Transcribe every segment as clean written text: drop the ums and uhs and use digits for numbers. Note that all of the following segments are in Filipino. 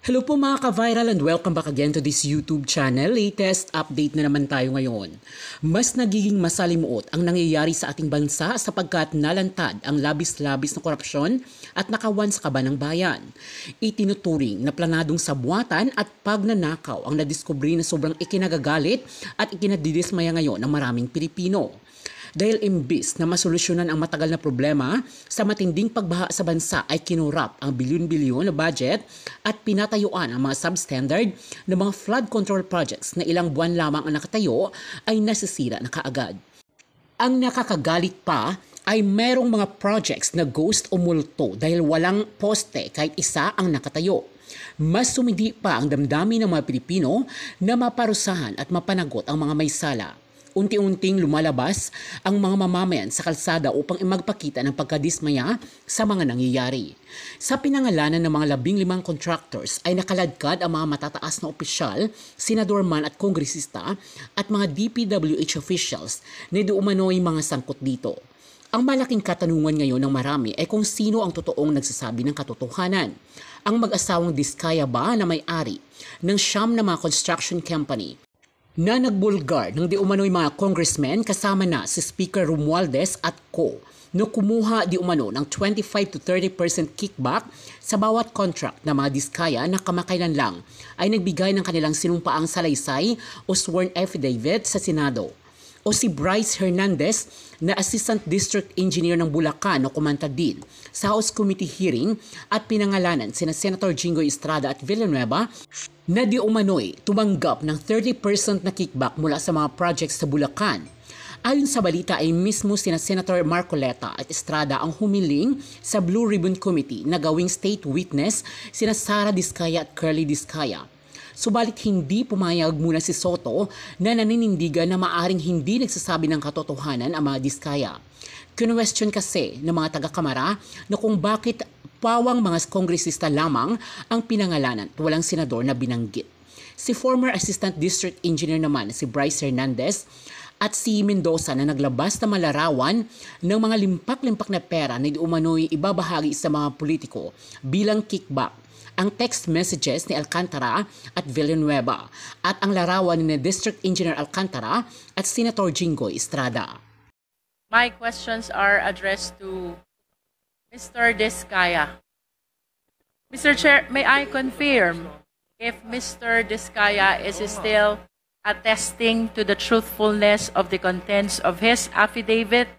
Hello po mga ka-viral and welcome back again to this YouTube channel. Latest update na naman tayo ngayon. Mas nagiging masalimuot ang nangyayari sa ating bansa sapagkat nalantad ang labis-labis na korupsyon at nakawan sa kaba ng bayan. Itinuturing na planadong sabuatan at pagnanakaw ang nadiskubre na sobrang ikinagagalit at ikinadidismaya ngayon ng maraming Pilipino. Dahil imbis na masolusyonan ang matagal na problema sa matinding pagbaha sa bansa ay kinurap ang bilyon-bilyon na budget at pinatayuan ang mga substandard na mga flood control projects na ilang buwan lamang ang nakatayo ay nasisira na kaagad. Ang nakakagalit pa ay merong mga projects na ghost o multo dahil walang poste kahit isa ang nakatayo. Mas sumindi pa ang damdamin ng mga Pilipino na maparusahan at mapanagot ang mga may sala. Unti-unting lumalabas ang mga mamamayan sa kalsada upang magpakita ng pagkadismaya sa mga nangyayari. Sa pinangalanan ng mga 15 contractors ay nakaladkad ang mga matataas na opisyal, senador man at kongresista at mga DPWH officials na diumano'y mga sangkot dito. Ang malaking katanungan ngayon ng marami ay kung sino ang totoong nagsasabi ng katotohanan. Ang mag-asawang Diskaya ba na may-ari ng siyam na mga construction company na nagbulgar ng di umano'y mga congressmen kasama na si Speaker Romualdez at co. na kumuha di umano ng 25 to 30% kickback sa bawat contract na mga Diskaya na kamakailan lang ay nagbigay ng kanilang sinumpaang salaysay o sworn affidavit sa Senado. O si Bryce Hernandez na Assistant District Engineer ng Bulacan na kumanta din sa House Committee hearing at pinangalanan sina Senator Jinggoy Estrada at Villanueva na di umano'y tumanggap ng 30% na kickback mula sa mga projects sa Bulacan. Ayon sa balita ay mismo sina Senator Marcoleta at Estrada ang humiling sa Blue Ribbon Committee na gawing state witness sina Sara Diskaya at Curly Diskaya. Subalit hindi pumayag muna si Soto na naninindigan na maaring hindi nagsasabi ng katotohanan ang mga Diskaya. Kinwestiyon kasi ng mga taga-kamara na kung bakit pawang mga kongresista lamang ang pinangalanan at walang senador na binanggit. Si former Assistant District Engineer naman si Bryce Hernandez at si Mendoza na naglabas na malarawan ng mga limpak-limpak na pera na diumano'y ibabahagi sa mga politiko bilang kickback. Ang text messages ni Alcantara at Villanueva at ang larawan ni District Engineer Alcantara at Senator Jinggoy Estrada. My questions are addressed to Mr. Diskaya. Mr. Chair, may I confirm if Mr. Diskaya is still attesting to the truthfulness of the contents of his affidavit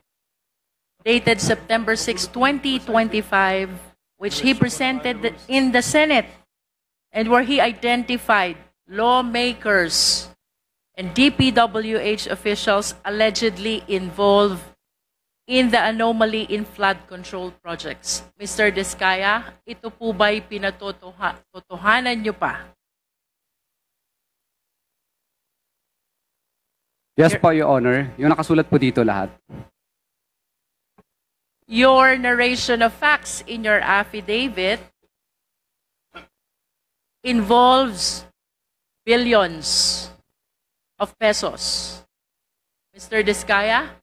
dated September 6, 2025, which he presented in the Senate and where he identified lawmakers and DPWH officials allegedly involved in the anomaly in flood control projects. Mr. Diskaya, ito po ba'y pinatotohanan niyo pa? Yes po, Your Honor. Yung nakasulat po dito lahat. Your narration of facts in your affidavit involves billions of pesos. Mr. Diskaya,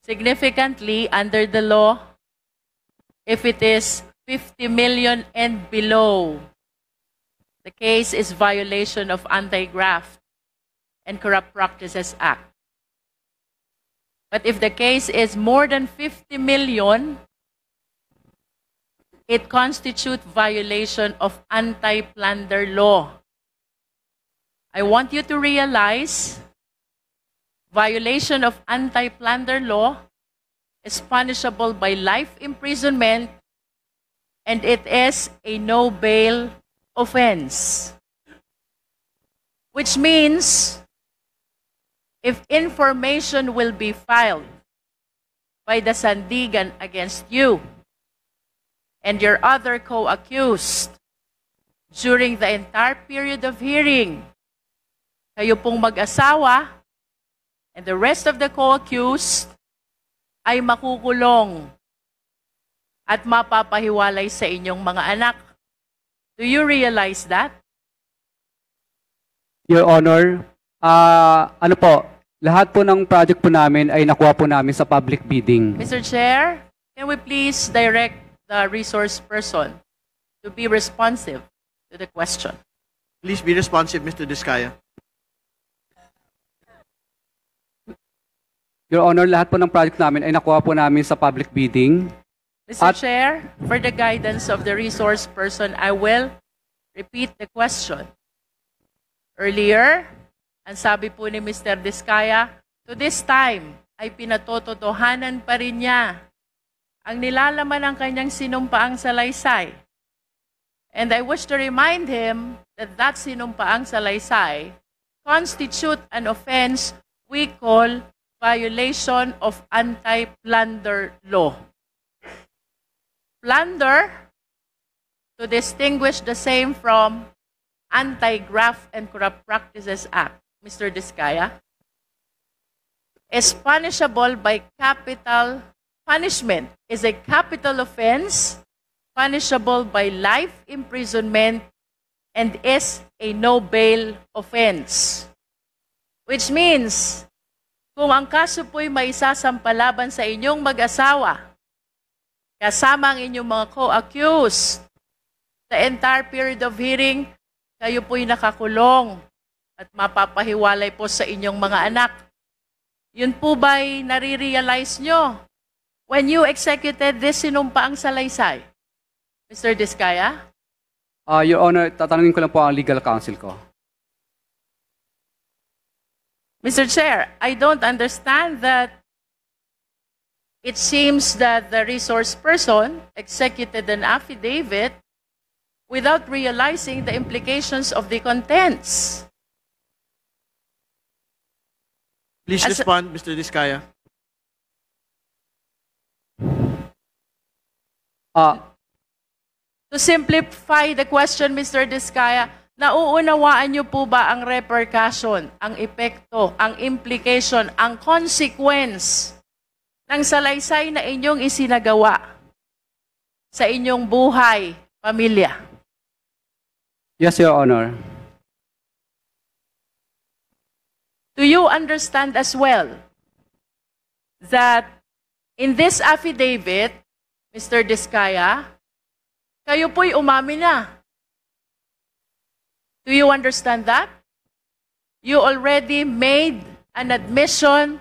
significantly under the law, if it is 50 million and below, the case is violation of Anti-Graft and Corrupt Practices Act. But if the case is more than 50 million, it constitutes violation of anti-plunder law. I want you to realize violation of anti-plunder law is punishable by life imprisonment and it is a no-bail offense. Which means if information will be filed by the Sandigan against you and your other co-accused during the entire period of hearing, kayo pong mag-asawa and the rest of the co-accused ay makukulong at mapapahiwalay sa inyong mga anak. Do you realize that? Your Honor, ano po, lahat po ng project po namin ay nakuha po namin sa public bidding. Mr. Chair, can we please direct the resource person to be responsive to the question. Please be responsive, Mr. Diskaya. Your Honor, lahat po ng project namin ay nakuha po namin sa public bidding. Mr. At- Chair, for the guidance of the resource person, I will repeat the question. Earlier, ang sabi po ni Mr. Diskaya, to this time ay pinatototohanan pa rin niya ang nilalaman ng kanyang sinumpaang salaysay. And I wish to remind him that that sinumpaang salaysay constitute an offense we call violation of anti-plunder law. Plunder, to distinguish the same from Anti-Graft and Corrupt Practices Act, Mr. Diskaya, is punishable by capital punishment, is a capital offense, punishable by life imprisonment, and is a no-bail offense. Which means, kung ang kaso po'y may isasampalaban sa inyong mag-asawa, kasama ang inyong mga co-accused, the entire period of hearing, kayo po'y nakakulong at mapapahiwalay po sa inyong mga anak. Yun po ba'y nare-realize nyo when you executed this sinumpaang salaysay? Mr. Diskaya? Your Honor, tatanungin ko lang po ang legal counsel ko. Mr. Chair, I don't understand that it seems that the resource person executed an affidavit without realizing the implications of the contents. Please respond, Mr. Diskaya. To simplify the question, Mr. Diskaya, nauunawaan niyo po ba ang repercussion, ang epekto, ang implication, ang consequence ng salaysay na inyong isinagawa sa inyong buhay, pamilya? Yes, Your Honor. Do you understand as well that in this affidavit, Mr. Diskaya, kayo po'y umamin na? Do you understand that? You already made an admission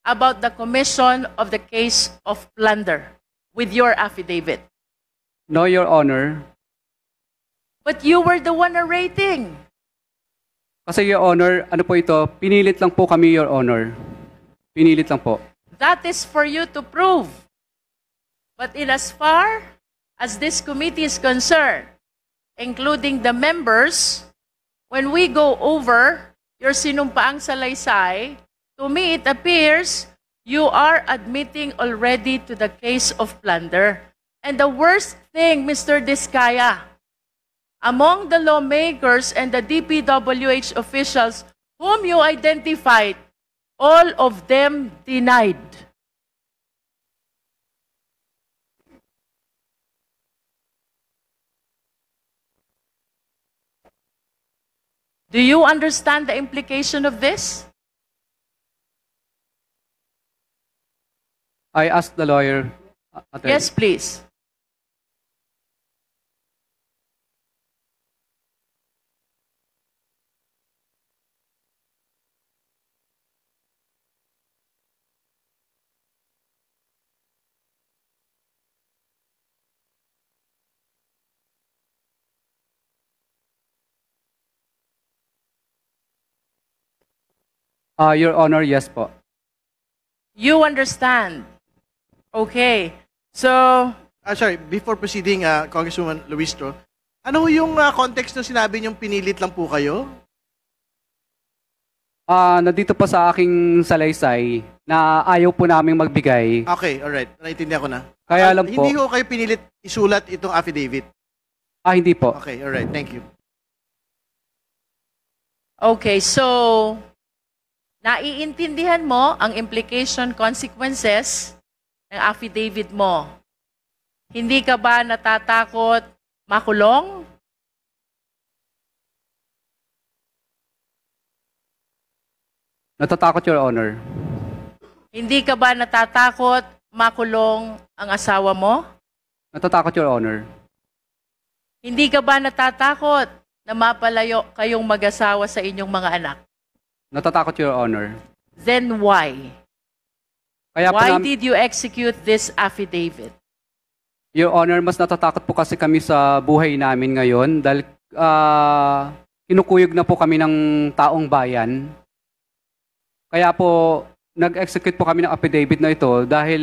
about the commission of the case of plunder with your affidavit. No, Your Honor. But you were the one narrating. Kasi, Your Honor, ano po ito? Pinilit lang po kami, Your Honor. Pinilit lang po. That is for you to prove. But in as far as this committee is concerned, including the members, when we go over your sinumpaang salaysay, to me it appears you are admitting already to the case of plunder. And the worst thing, Mr. Diskaya, among the lawmakers and the DPWH officials whom you identified, all of them denied. Do you understand the implication of this? I asked the lawyer. Attorney. Yes, please. Your Honor, yes po. You understand. Okay. So, Sorry, before proceeding, Congresswoman Luistro, ano yung context na sinabi niyong pinilit lang po kayo? Nandito po sa aking salaysay na ayaw po naming magbigay. Okay, alright. Naintindihan ko na. Kaya lang po. Hindi ko kayo pinilit isulat itong affidavit. Hindi po. Okay, alright. Thank you. okay, so, naiintindihan mo ang implication consequences ng affidavit mo. Hindi ka ba natatakot makulong? Natatakot, Your Honor. Hindi ka ba natatakot makulong ang asawa mo? Natatakot, Your Honor. Hindi ka ba natatakot na mapalayo kayong mag-asawa sa inyong mga anak? Natatakot, Your Honor. Then why? Kaya po Why nam- did you execute this affidavit? Your Honor, mas natatakot po kasi kami sa buhay namin ngayon dahil kinukuyog na po kami ng taong bayan. Kaya po, nag-execute po kami ng affidavit na ito dahil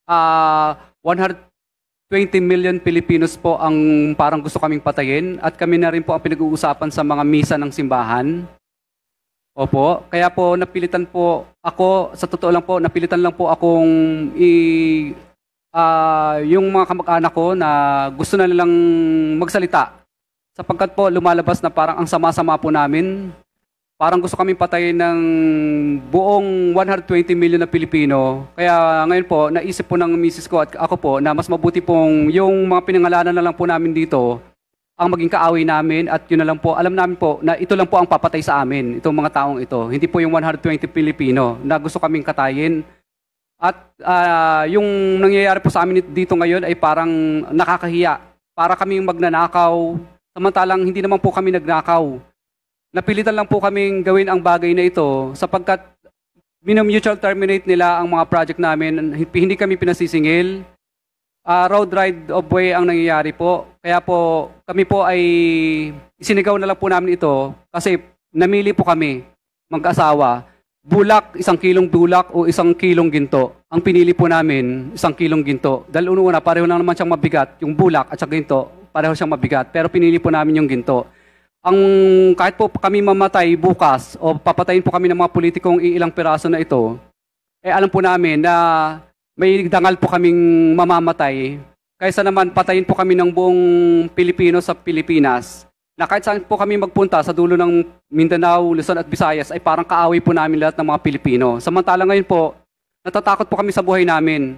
120 million Filipinos po ang parang gusto kaming patayin at kami na rin po ang pinag-uusapan sa mga misa ng simbahan. Opo, kaya po napilitan po ako, sa totoo lang po, napilitan lang po akong yung mga kamag-anak ko na gusto na nilang magsalita. Sapagkat po lumalabas na parang ang sama-sama po namin. Parang gusto kaming patayin ng buong 120 million na Pilipino. Kaya ngayon po, naisip po ng misis ko at ako po na mas mabuti pong yung mga pinangalanan na lang po namin dito ang maging kaaway namin at yun na lang po, alam namin po na ito lang po ang papatay sa amin, itong mga taong ito. Hindi po yung 120 Pilipino na gusto kaming katayin. At yung nangyayari po sa amin dito ngayon ay parang nakakahiya. Para kaming magnanakaw, samantalang hindi naman po kami nagnakaw. Napilitan lang po kaming gawin ang bagay na ito sapagkat mutual terminate nila ang mga project namin. Hindi kami pinasisingil. Road ride of way ang nangyayari po. Kaya po, kami po ay isinigaw na lang po namin ito kasi namili po kami, mag-asawa. Bulak, 1 kilong bulak o 1 kilong ginto. Ang pinili po namin, 1 kilong ginto. Dahil una, pareho lang naman siyang mabigat. Yung bulak at saka ginto, pareho siyang mabigat. Pero pinili po namin yung ginto. Kahit po kami mamatay bukas o papatayin po kami ng mga politikong iilang piraso na ito, alam po namin na may dangal po kaming mamamatay. Kaysa naman patayin po kami ng buong Pilipino sa Pilipinas. Na kahit saan po kami magpunta sa dulo ng Mindanao, Luzon at Visayas ay parang kaaway po namin lahat ng mga Pilipino. Samantala ngayon po, natatakot po kami sa buhay namin.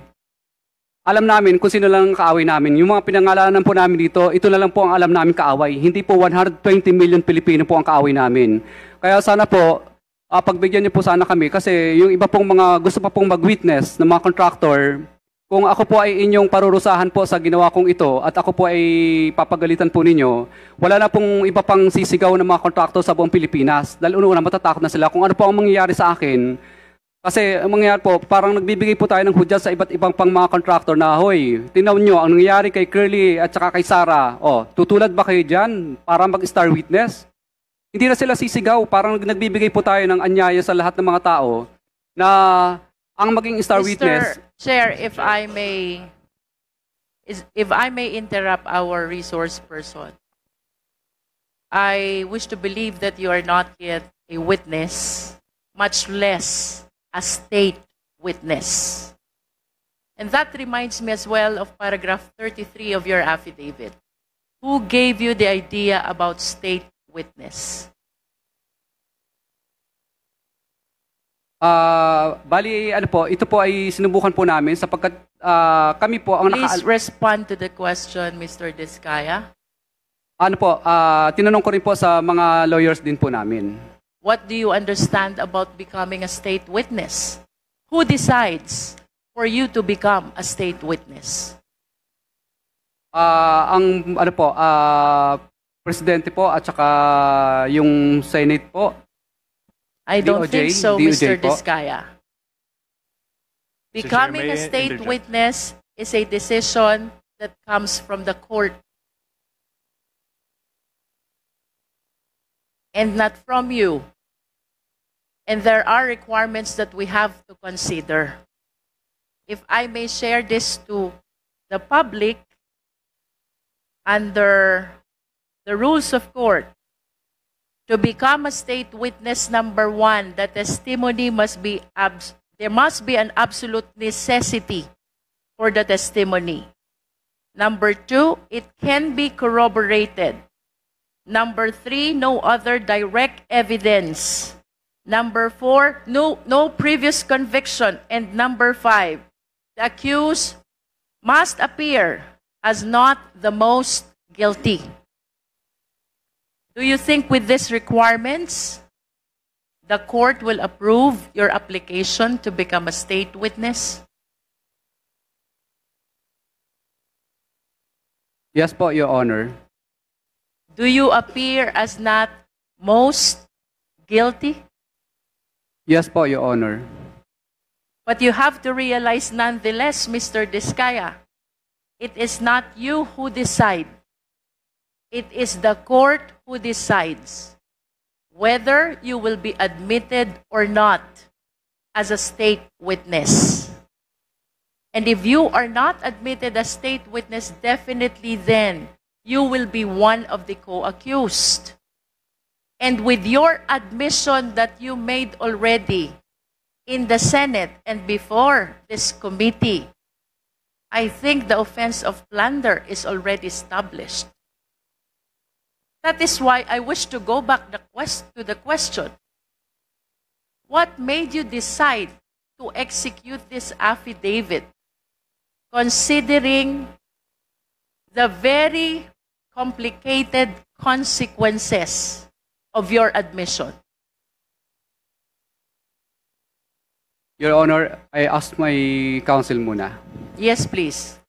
Alam namin kung sino lang ang kaaway namin. Yung mga pinangalanan po namin dito, ito na lang po ang alam namin kaaway. Hindi po 120 million Pilipino po ang kaaway namin. Kaya sana po, pagbigyan niyo po sana kami kasi yung iba pong mga gusto pa pong mag-witness ng mga contractor, kung ako po ay inyong parurusahan po sa ginawa kong ito at ako po ay papagalitan po ninyo, wala na pong iba pang sisigaw ng mga contractor sa buong Pilipinas. Dahil una matatakot na sila kung ano po ang mangyayari sa akin. Kasi ang mangyayari po, parang nagbibigay po tayo ng hudyat sa iba't ibang pang mga contractor na, hoy, tingnan nyo, ang nangyayari kay Curly at saka kay Sarah, tutulad ba kayo dyan para mag-star witness? Hindi na sila sisigaw, parang nagbibigay po tayo ng anyaya sa lahat ng mga tao na ang maging star witness. Chair, if I may interrupt our resource person, I wish to believe that you are not yet a witness, much less a state witness. And that reminds me as well of paragraph 33 of your affidavit. Who gave you the idea about state witness? Bali, ito po ay sinubukan po namin sapagkat kami po ang Please respond to the question, Mr. Diskaya. Tinanong ko rin po sa mga lawyers din po namin. What do you understand about becoming a state witness? Who decides for you to become a state witness? Presidente po at saka yung Senate po. I don't DOJ, think so, DOJ Mr. po. Diskaya. Becoming may a state interject? witness is a decision that comes from the court and not from you. And there are requirements that we have to consider. If I may share this to the public, under the rules of court, to become a state witness, number one, the testimony must be, there must be an absolute necessity for the testimony. Number two, it can be corroborated. Number three, no other direct evidence. Number four, no previous conviction. And number five, the accused must appear as not the most guilty. Do you think with these requirements, the court will approve your application to become a state witness? Yes po, Your Honor. do you appear as not most guilty? Yes po, Your Honor. But you have to realize nonetheless, Mr. Diskaya, it is not you who decide. It is the court who decides whether you will be admitted or not as a state witness. And if you are not admitted as state witness, definitely then you will be one of the co-accused. And with your admission that you made already in the Senate and before this committee, I think the offense of plunder is already established. That is why I wish to go back to the question. What made you decide to execute this affidavit, considering the very complicated consequences of your admission? Your Honor, I asked my counsel muna. Yes, please.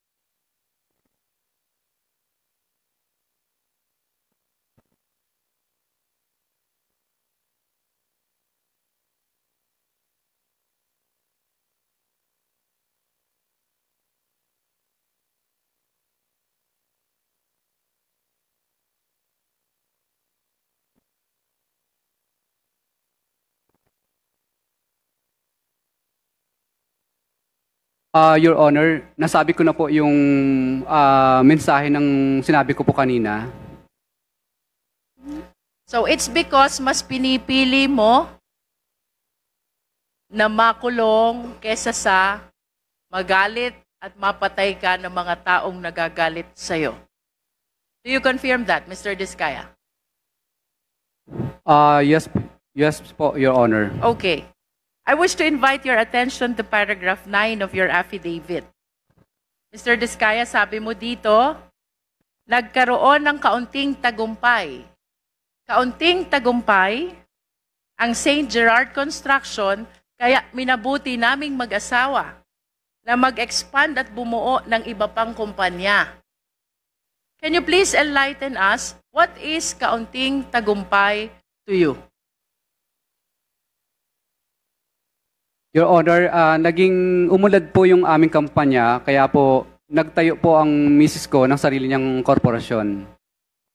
Your Honor, nasabi ko na po yung mensahe ng sinabi ko po kanina. So it's because mas pinipili mo na makulong kesa sa magalit at mapatay ka ng mga taong nagagalit sa'yo. Do you confirm that, Mr. Diskaya? Yes po, Your Honor. Okay. I wish to invite your attention to paragraph 9 of your affidavit. Mr. Diskaya, sabi mo dito, nagkaroon ng kaunting tagumpay. Kaunting tagumpay ang St. Gerard Construction, kaya minabuti naming mag-asawa na mag-expand at bumuo ng iba pang kumpanya. Can you please enlighten us, what is kaunting tagumpay to you? Your Honor, naging umulad po yung aming kampanya, kaya po nagtayo po ang misis ko ng sarili niyang korporasyon.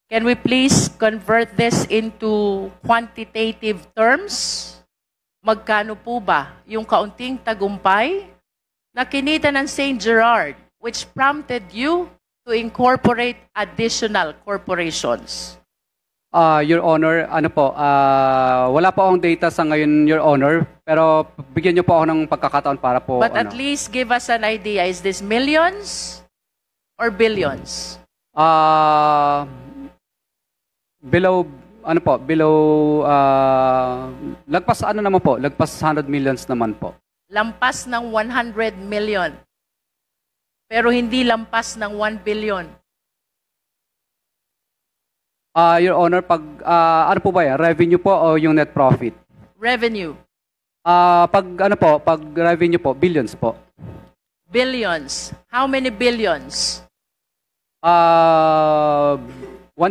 Can we please convert this into quantitative terms? Magkano po ba yung kaunting tagumpay na kinita ng St. Gerard which prompted you to incorporate additional corporations? Your Honor, wala po akong data sa ngayon, Your Honor, pero bigyan niyo po ako ng pagkakataon para po. But at least give us an idea. Is this millions or billions? Lagpas lagpas 100 millions naman po. Lampas ng 100 million. Pero hindi lampas ng 1 billion. Your Honor, pag ano po ba yan? Revenue po o yung net profit? Revenue. Pag revenue po, billions po. Billions. How many billions? 1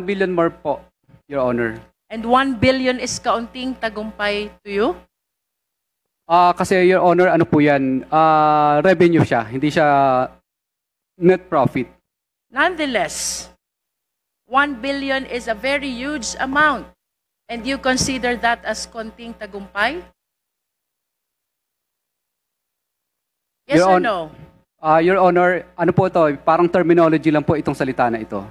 billion more po, Your Honor. And 1 billion is kaunting tagumpay to you? Kasi, Your Honor, ano po yan? Revenue siya, hindi siya net profit. Nonetheless, 1 billion is a very huge amount. And you consider that as konting tagumpay? Yes or no? Your Honor, ano po ito? Parang terminology lang po itong salita na ito.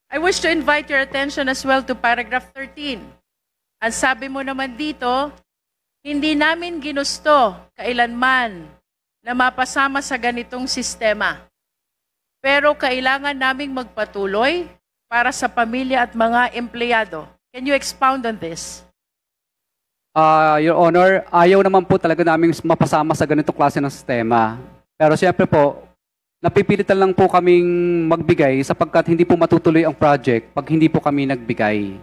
I wish to invite your attention as well to paragraph 13. Ang sabi mo naman dito, hindi namin ginusto kailanman na mapasama sa ganitong sistema. Pero kailangan naming magpatuloy para sa pamilya at mga empleyado. Can you expound on this? Your Honor, ayaw naman po talaga namin mapasama sa ganitong klase ng sistema. Pero siyempre po, napipilitan lang po kaming magbigay sapagkat hindi po matutuloy ang project pag hindi po kami nagbigay.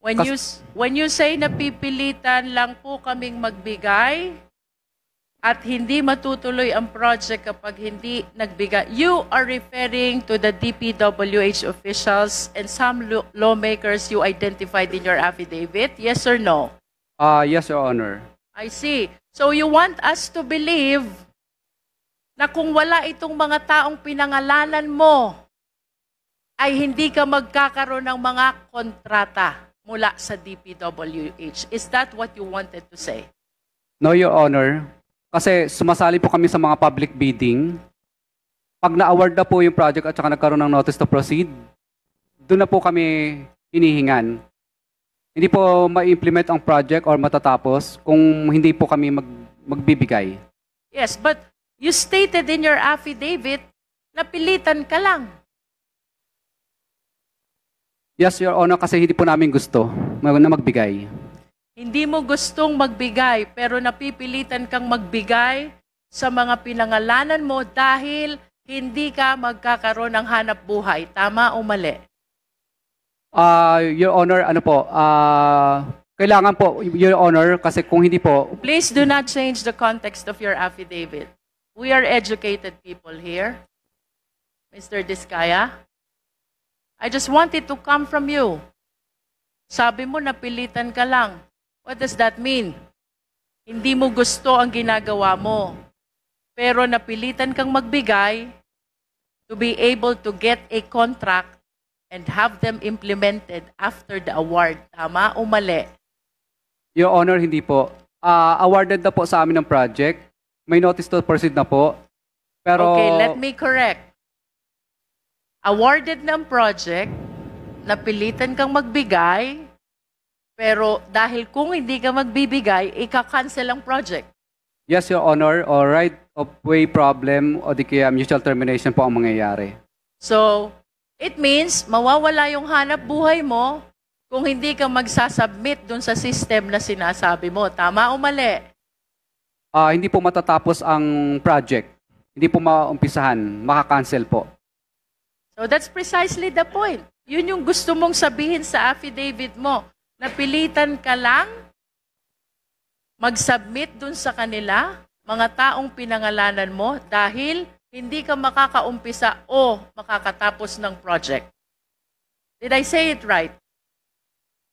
When you say napipilitan lang po kaming magbigay, at hindi matutuloy ang project kapag hindi nagbigay. You are referring to the DPWH officials and some lawmakers you identified in your affidavit, yes or no? Yes, Your Honor. I see. So you want us to believe na kung wala itong mga taong pinangalanan mo, ay hindi ka magkakaroon ng mga kontrata mula sa DPWH. Is that what you wanted to say? No, Your Honor. Kasi sumasali po kami sa mga public bidding. Pag na-award na po yung project at saka nagkaroon ng notice to proceed, doon na po kami hinihingan. Hindi po ma-implement ang project or matatapos kung hindi po kami magbibigay. Yes, but you stated in your affidavit na pilitan ka lang. Yes, Your Honor, kasi hindi po namin gusto na magbigay. Hindi mo gustong magbigay pero napipilitan kang magbigay sa mga pinangalanan mo dahil hindi ka magkakaroon ng hanap buhay. Tama o mali? Your Honor, ano po, kailangan po, Your Honor, kasi kung hindi po, Please do not change the context of your affidavit. We are educated people here. Mr. Diskaya, I just want it to come from you. Sabi mo, napilitan ka lang. What does that mean? Hindi mo gusto ang ginagawa mo. Pero napilitan kang magbigay to be able to get a contract and have them implemented after the award. Tama o mali? Your Honor, hindi po. Awarded na po sa amin ng project. May notice to proceed na po. Pero, Okay, let me correct. Awarded ng project, napilitan kang magbigay, pero dahil kung hindi ka magbibigay, ika-cancel ang project. yes, Your Honor, or right of way problem o di kaya mutual termination po ang mangyayari. So, it means mawawala yung hanap buhay mo kung hindi ka magsasubmit dun sa system na sinasabi mo. Tama o mali? Hindi po matatapos ang project. Hindi po maumpisahan. Makakancel po. So, that's precisely the point. Yun yung gusto mong sabihin sa affidavit mo. Napilitan ka lang mag-submit dun sa kanila, mga taong pinangalanan mo, dahil hindi ka makakaumpisa o makakatapos ng project. Did I say it right?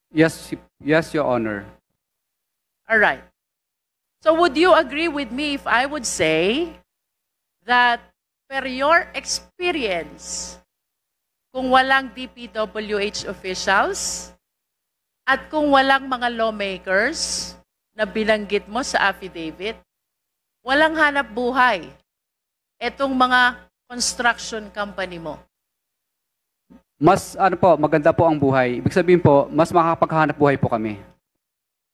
Yes, yes, Your Honor. All right. So would you agree with me if I would say that per your experience, kung walang DPWH officials at kung walang mga lawmakers na binanggit mo sa affidavit, walang hanap buhay etong mga construction company mo? Mas, ano po, maganda po ang buhay. Ibig sabihin po, mas makakapaghanap buhay po kami.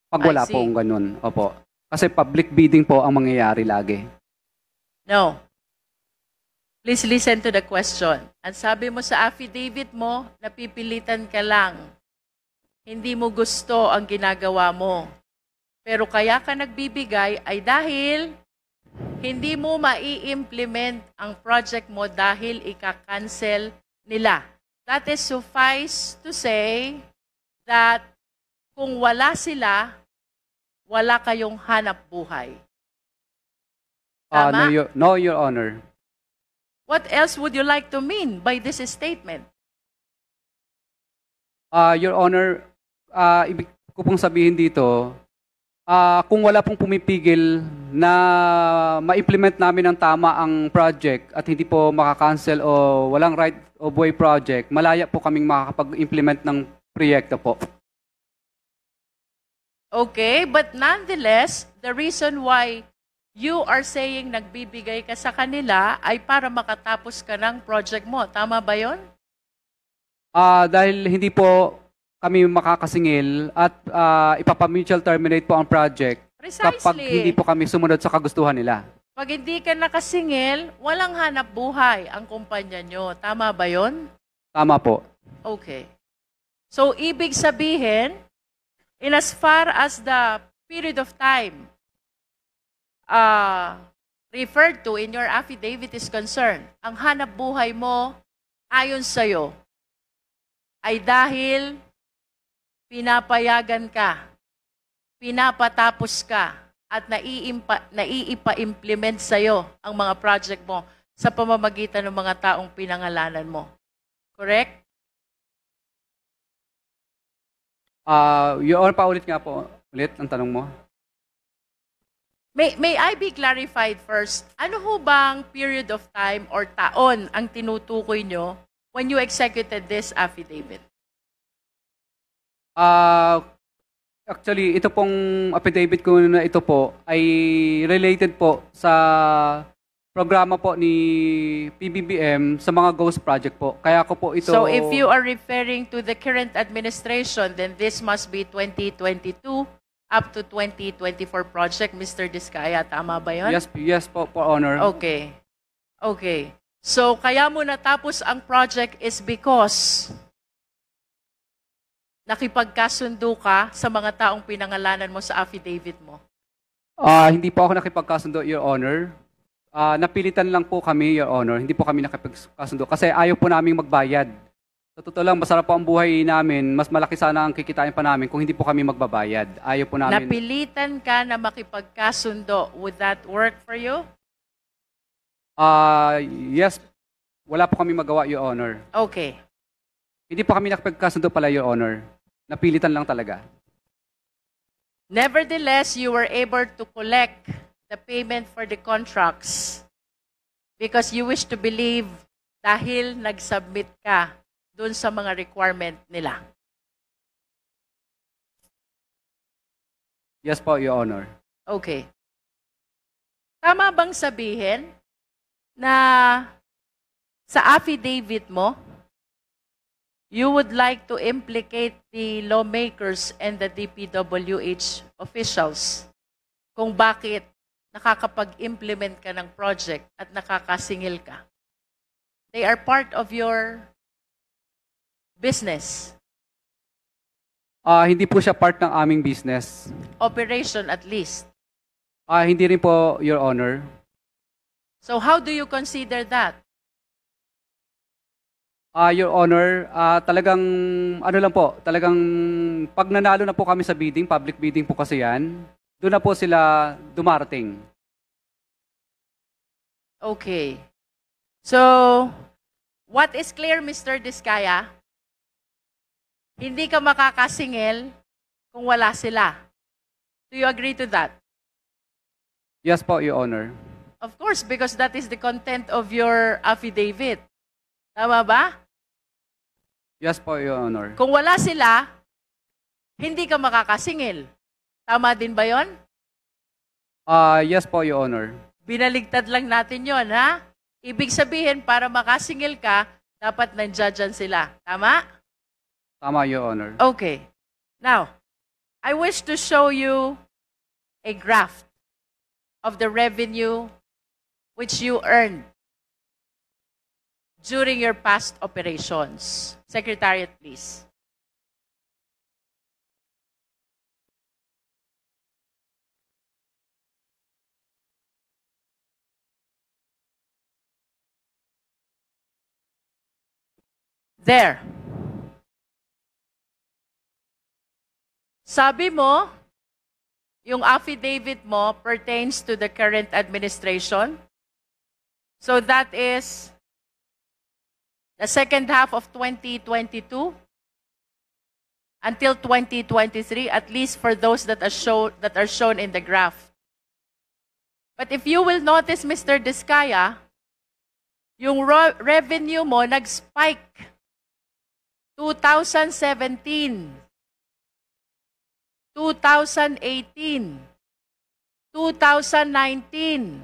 Pag I wala see. pong ganun. Opo. Kasi public bidding po ang mangyayari lagi. No. Please listen to the question. Ang sabi mo sa affidavit mo, napipilitan ka lang. Hindi mo gusto ang ginagawa mo. Pero kaya ka nagbibigay ay dahil hindi mo mai-implement ang project mo dahil ika-cancel nila. That is suffice to say that kung wala sila, wala kayong hanap buhay. Tama? No, Your Honor. What else would you like to mean by this statement? Your Honor, ibig ko pong sabihin dito, kung wala pong pumipigil na ma-implement namin ng tama ang project at hindi po makakancel o walang right of way project, malaya po kaming makakapag-implement ng proyekto po. Okay, but nonetheless, the reason why you are saying nagbibigay ka sa kanila ay para makatapos ka ng project mo. Tama ba yon? Dahil hindi po kami makakasingil at ipapamutual terminate po ang project kapag hindi Precisely. po kami sumunod sa kagustuhan nila. Pag hindi ka nakasingil, walang hanap buhay ang kumpanya nyo. Tama ba yon? Tama po. Okay. So, ibig sabihin, in as far as the period of time referred to in your affidavit is concerned, ang hanap buhay mo, ayon sa'yo, ay dahil pinapayagan ka, pinapatapos ka, at naiipa-implement sa'yo ang mga project mo sa pamamagitan ng mga taong pinangalanan mo. Correct? Your Honor, paulit nga po ulit ang tanong mo. May I be clarified first? Ano ho bang period of time or taon ang tinutukoy nyo when you executed this affidavit? Actually, ito pong affidavit ko na ito po ay related po sa programa po ni PBBM sa mga ghost project po. Kaya ko po ito... So if you are referring to the current administration, then this must be 2022 up to 2024 project, Mr. Diskaya. Tama ba yun? Yes po, Honor. Okay. Okay. So kaya mo natapos ang project is because nakipagkasundo ka sa mga taong pinangalanan mo sa affidavit mo. Hindi po ako nakipagkasundo, Your Honor. Napilitan lang po kami, Your Honor. Hindi po kami nakipagkasundo kasi ayaw po naming magbayad. Sa totoo lang, masarap po ang buhay namin. Mas malaki sana ang kikitain pa namin kung hindi po kami magbabayad. Ayaw po namin. Napilitan ka na makipagkasundo. Would that work for you? Yes. Wala po kami magawa, Your Honor. Okay. Hindi po kami nakipagkasundo pala, Your Honor. Napilitan lang talaga. Nevertheless, you were able to collect the payment for the contracts because you wish to believe dahil nag-submit ka dun sa mga requirement nila. Yes po, Your Honor. Okay. Tama bang sabihin na sa affidavit mo, you would like to implicate the lawmakers and the DPWH officials kung bakit nakakapag-implement ka ng project at nakakasingil ka? They are part of your business. Hindi po siya part ng aming business. Operation at least. Hindi rin po, Your Honor. So how do you consider that? Your Honor, talagang ano lang po, talagang pag nanalo na po kami sa bidding, public bidding po kasi yan, doon na po sila dumarating. Okay. So, what is clear, Mr. Diskaya? Hindi ka makakasingil kung wala sila. Do you agree to that? Yes po, Your Honor. Of course, because that is the content of your affidavit. Tama ba? Yes po, Your Honor. Kung wala sila, hindi ka makakasingil. Tama din ba yon? Yes po, Your Honor. Binaligtad lang natin yon, ha? Ibig sabihin, para makasingil ka, dapat nandiyan sila. Tama? Tama, Your Honor. Okay. Now, I wish to show you a graph of the revenue which you earned during your past operations. Secretariat, please. There. Sabi mo, yung affidavit mo pertains to the current administration. So that is the second half of 2022 until 2023, at least for those that are shown in the graph. But if you will notice, Mr. Diskaya, yung revenue mo nag-spike 2017, 2018, 2019,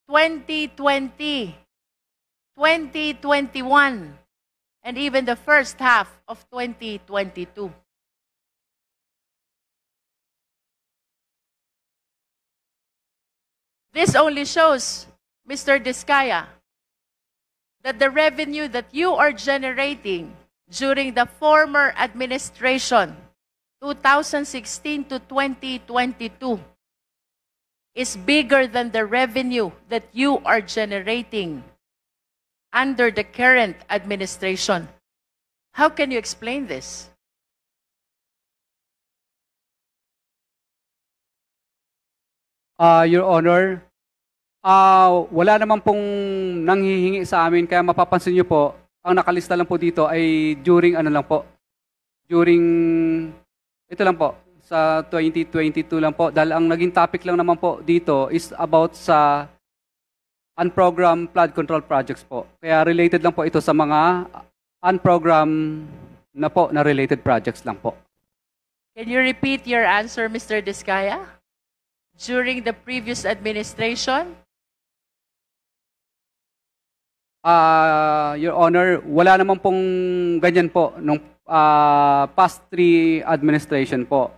2020, 2021, and even the first half of 2022. This only shows, Mr. Diskaya, that the revenue that you are generating during the former administration, 2016 to 2022, is bigger than the revenue that you are generating under the current administration. How can you explain this? Your Honor, wala naman pong nanghihingi sa amin, kaya mapapansin niyo po, ang nakalista lang po dito ay during ano lang po, during, ito lang po, sa 2022 lang po, dahil ang naging topic lang naman po dito is about sa unprogrammed flood control projects po. Kaya related lang po ito sa mga unprogrammed na po, na related projects lang po. Can you repeat your answer, Mr. Diskaya? During the previous administration? Your Honor, wala naman pong ganyan po nung past 3 administration po.